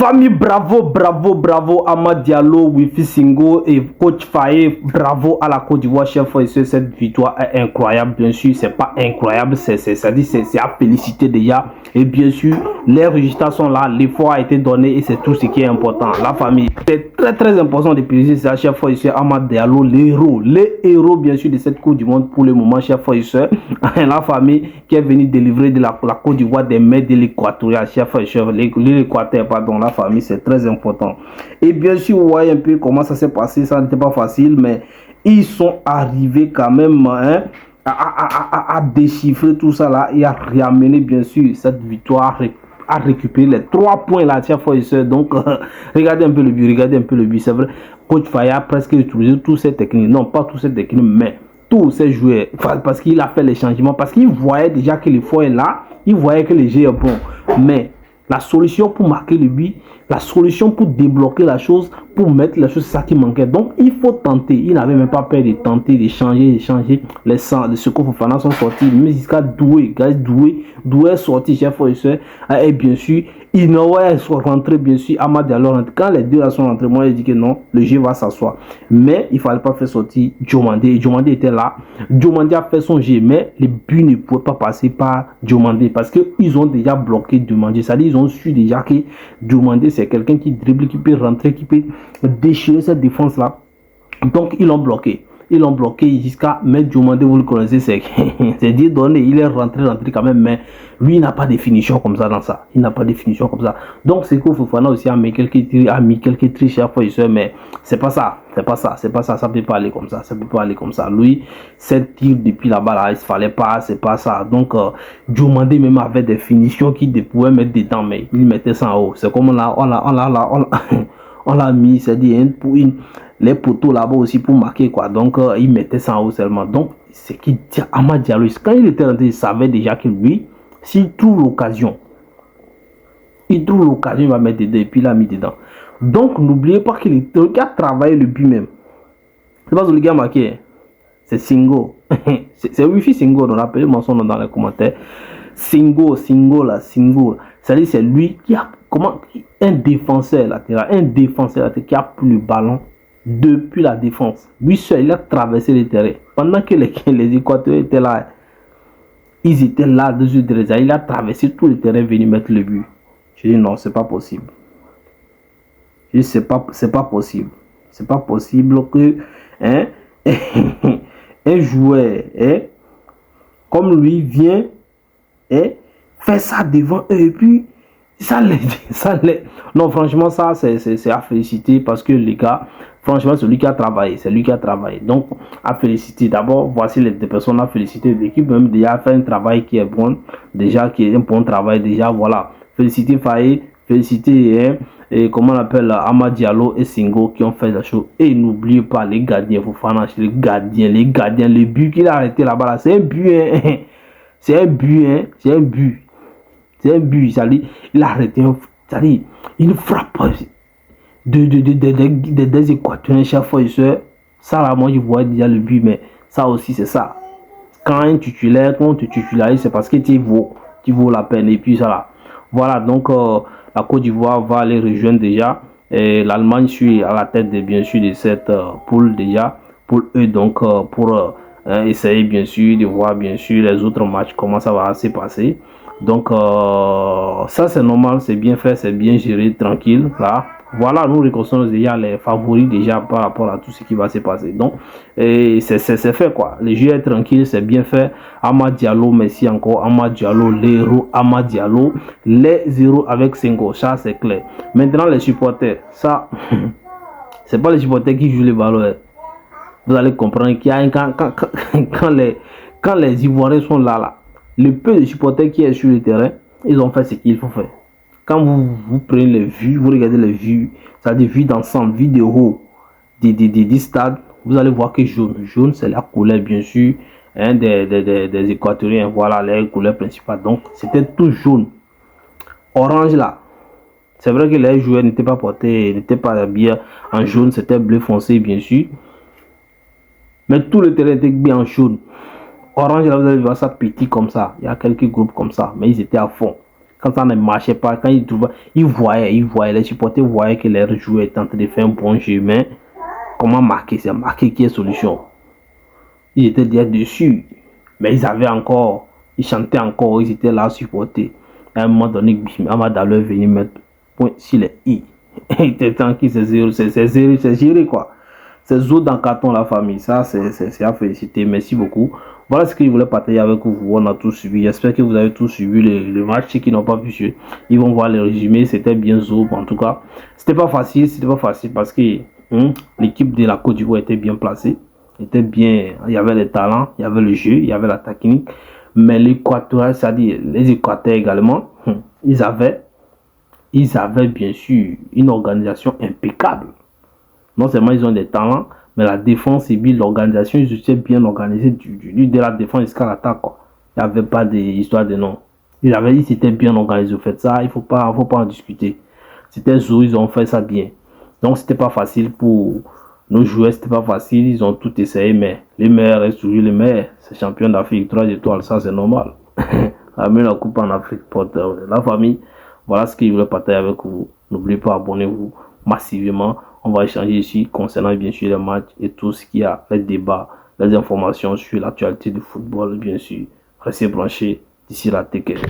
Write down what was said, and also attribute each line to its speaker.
Speaker 1: Famille, bravo, bravo, bravo Amad Diallo, Wifi Singo et coach Faye, bravo à la Côte d'Ivoire, chef frère. Cette victoire est incroyable, bien sûr, c'est pas incroyable, c'est à féliciter déjà. Et bien sûr, les résultats sont là, l'effort a été donné et c'est tout ce qui est important. La famille, c'est très important de féliciter ça, chef frère, Amad Diallo, les héros bien sûr de cette Coupe du Monde pour le moment, chef frère. La famille qui est venue délivrer de la Côte d'Ivoire des mains de l'Équatorial, chef frère, l'Équateur, pardon. La famille, c'est très important. Et bien sûr, vous voyez un peu comment ça s'est passé. Ça n'était pas facile, mais ils sont arrivés quand même à déchiffrer tout ça là et à ramener bien sûr cette victoire, à récupérer les 3 points là, tiens, frère et soeur. Donc, regardez un peu le but, c'est vrai. Coach Faye a presque utilisé toutes ces techniques. Non, pas toutes ces techniques, mais tous ces joueurs. Parce qu'il a fait les changements, parce qu'il voyait déjà que l'effort est là, il voyait que le jeu est bon. Mais la solution pour marquer le but, la solution pour débloquer la chose, pour mettre la chose, c'est ça qui manquait. Donc, il faut tenter. Il n'avait même pas peur de tenter, de changer. Les secours Fofana sont sortis. Mais jusqu'à Doué est sorti, chef frère et soeur. Et bien sûr, Inoue est rentré, bien sûr. Amad Diallo, quand les deux là sont rentrés, moi, j'ai dit que non, le jeu va s'asseoir. Mais il ne fallait pas faire sortir Diomandé. Diomandé était là. Diomandé a fait son jeu, mais le but ne pouvait pas passer par Diomandé parce qu'ils ont déjà bloqué Diomandé. C'est-à-dire ils ont su déjà que Diomandé, c'est quelqu'un qui dribble, qui peut rentrer, qui peut déchirer cette défense-là. Donc, ils l'ont bloqué. Ils l'ont bloqué jusqu'à mettre Diomandé, vous le connaissez, c'est dire donné, il est rentré quand même, mais lui, il n'a pas de finition comme ça dans ça. Il n'a pas de finition comme ça. Donc, c'est que Fofana aussi a mis quelques triches à fois, mais c'est pas ça. Ça peut pas aller comme ça. Lui, cette tir depuis là-bas, là, il ne fallait pas, c'est pas ça. Donc, Diomandé même avait des finitions qu'il pouvait mettre dedans, mais il mettait ça en haut. C'est comme on l'a mis, c'est-à-dire les poteaux là-bas aussi pour marquer quoi. Donc il mettait ça en haut seulement. Donc c'est qui dit Amad Diallo, quand il était rentré, il savait déjà que lui, s'il trouve l'occasion, il va mettre dedans et puis il l'a mis dedans. Donc n'oubliez pas qu'il a travaillé le but même. C'est pas celui qui a marqué, c'est Singo. C'est Wifi Singo, on appelle son nom dans les commentaires. Singo. C'est-à-dire c'est lui qui a un défenseur latéral qui a pris le ballon depuis la défense. Lui seul, il a traversé le terrain. Pendant que les Équatoriens étaient là, ils étaient là dessus de il a traversé tout le terrain venu mettre le but. Je dis non, c'est pas possible. Je dis c'est pas possible. C'est pas possible que un joueur comme lui vient faire ça devant eux et puis non, franchement, ça c'est à féliciter parce que les gars, franchement, c'est lui qui a travaillé. Donc, à féliciter. D'abord, voici les deux personnes à féliciter. L'équipe même déjà fait un travail qui est bon, déjà qui est un bon travail, déjà, voilà. Féliciter Faye, féliciter, et comment on appelle Amad Diallo et Singo qui ont fait la chose. Et n'oubliez pas les gardiens, Fofana, les gardiens, le but qu'il a arrêté là-bas, là, c'est un but, c'est un but. Il a arrêté, il frappe des Équatoriens chaque fois. Ça là, moi je vois déjà le but, mais ça aussi c'est ça. Quand un titulaire, quand tu titularises, c'est parce que tu vaux la peine. Et puis ça là. Voilà, donc la Côte d'Ivoire va aller rejoindre déjà. Et l'Allemagne suit à la tête bien sûr de cette poule déjà. Pour eux, donc pour essayer bien sûr de voir bien sûr les autres matchs, comment ça va se passer. Donc ça c'est normal, c'est bien fait, c'est bien géré, tranquille là. Voilà, nous reconnaissons déjà les favoris déjà par rapport à tout ce qui va se passer. Donc c'est fait quoi. Le jeu est tranquille, c'est bien fait. Amad Diallo, merci encore. Amad Diallo, les héros. Amad Diallo, les héros avec Singo, ça c'est clair. Maintenant les supporters, ça c'est pas les supporters qui jouent les ballons. Vous allez comprendre qu'il y a quand les Ivoiriens sont là, le peu de supporters qui est sur le terrain, ils ont fait ce qu'il faut faire. Quand vous prenez les vues, vous regardez les vues, c'est-à-dire vues d'ensemble, vidéo des stades, vous allez voir que jaune c'est la couleur bien sûr des Équatoriens. Voilà les couleurs principales. Donc c'était tout jaune. Orange là, c'est vrai que les joueurs n'étaient pas portés, n'étaient pas bien en jaune, c'était bleu foncé bien sûr. Mais tout le terrain était bien en jaune. Orange, là, vous allez voir ça petit comme ça. Il y a quelques groupes comme ça, mais ils étaient à fond. Quand ça ne marchait pas, quand ils voyaient, les supporters voyaient que les joueurs étaient en train de faire un bon jeu, mais comment marquer? C'est marquer qui est solution. Ils étaient déjà dessus, mais ils chantaient encore, ils étaient là à supporter. À un moment donné, Amad est venu mettre point sur les i. Il était temps qu'il c'est géré quoi. C'est Zou dans le carton, la famille. Ça, c'est à féliciter. Merci beaucoup. Voilà ce que je voulais partager avec vous. On a tout suivi. J'espère que vous avez tout suivi le match. Ceux qui n'ont pas pu suivre, ils vont voir le résumé. C'était bien Zou. En tout cas, c'était pas facile. C'était pas facile parce que l'équipe de la Côte d'Ivoire était bien placée. Était bien. Il y avait les talents, il y avait le jeu, il y avait la technique. Mais l'Équateur, c'est-à-dire les Équateurs également, ils avaient bien sûr une organisation impeccable. Non seulement ils ont des talents, mais la défense et bien l'organisation, ils étaient bien organisés de la défense jusqu'à l'attaque. Il n'y avait pas d'histoire de nom. Ils s'étaient bien organisés. Vous faites ça, il ne faut pas en discuter. C'était Zou, ils ont fait ça bien. Donc c'était pas facile pour nos joueurs, c'était pas facile. Ils ont tout essayé, mais les meilleurs restent toujours les meilleurs. C'est champion d'Afrique, 3 étoiles, ça c'est normal. Amener la coupe en Afrique pour la famille. Voilà ce que je voulais partager avec vous. N'oubliez pas, abonnez-vous massivement. On va échanger ici concernant bien sûr les matchs et tout ce qu'il y a, les débats, les informations sur l'actualité du football, bien sûr. Restez branchés d'ici la TK.